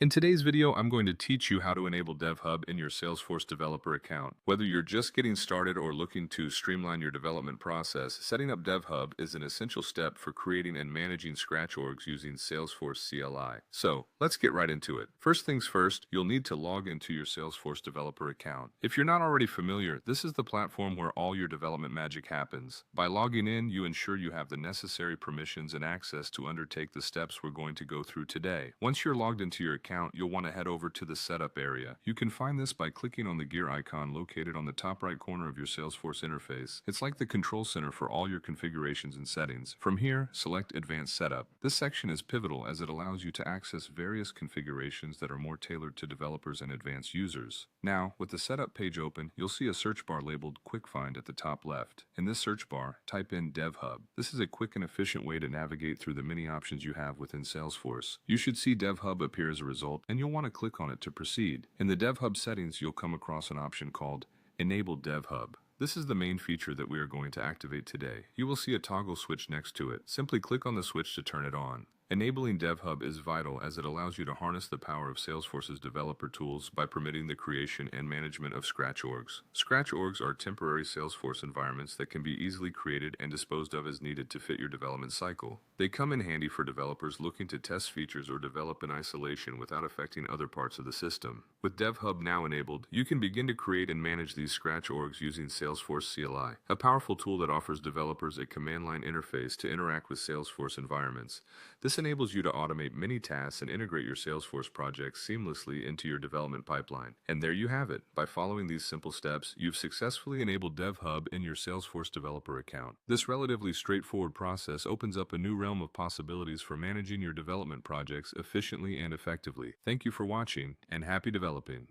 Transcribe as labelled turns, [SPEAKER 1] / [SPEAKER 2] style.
[SPEAKER 1] In today's video, I'm going to teach you how to enable DevHub in your Salesforce developer account. Whether you're just getting started or looking to streamline your development process, setting up DevHub is an essential step for creating and managing Scratch orgs using Salesforce CLI. So, let's get right into it. First things first, you'll need to log into your Salesforce developer account. If you're not already familiar, this is the platform where all your development magic happens. By logging in, you ensure you have the necessary permissions and access to undertake the steps we're going to go through today. Once you're logged into your account, you'll want to head over to the Setup area. You can find this by clicking on the gear icon located on the top right corner of your Salesforce interface. It's like the control center for all your configurations and settings. From here, select Advanced Setup. This section is pivotal as it allows you to access various configurations that are more tailored to developers and advanced users. Now, with the Setup page open, you'll see a search bar labeled Quick Find at the top left. In this search bar, type in DevHub. This is a quick and efficient way to navigate through the many options you have within Salesforce. You should see DevHub appear as a result, and you'll want to click on it to proceed. In the DevHub settings, you'll come across an option called Enable DevHub. This is the main feature that we are going to activate today. You will see a toggle switch next to it. Simply click on the switch to turn it on. Enabling DevHub is vital as it allows you to harness the power of Salesforce's developer tools by permitting the creation and management of Scratch orgs. Scratch orgs are temporary Salesforce environments that can be easily created and disposed of as needed to fit your development cycle. They come in handy for developers looking to test features or develop in isolation without affecting other parts of the system. With DevHub now enabled, you can begin to create and manage these Scratch orgs using Salesforce CLI, a powerful tool that offers developers a command line interface to interact with Salesforce environments. This enables you to automate many tasks and integrate your Salesforce projects seamlessly into your development pipeline. And there you have it. By following these simple steps, you've successfully enabled DevHub in your Salesforce developer account. This relatively straightforward process opens up a new realm of possibilities for managing your development projects efficiently and effectively. Thank you for watching, and happy developing.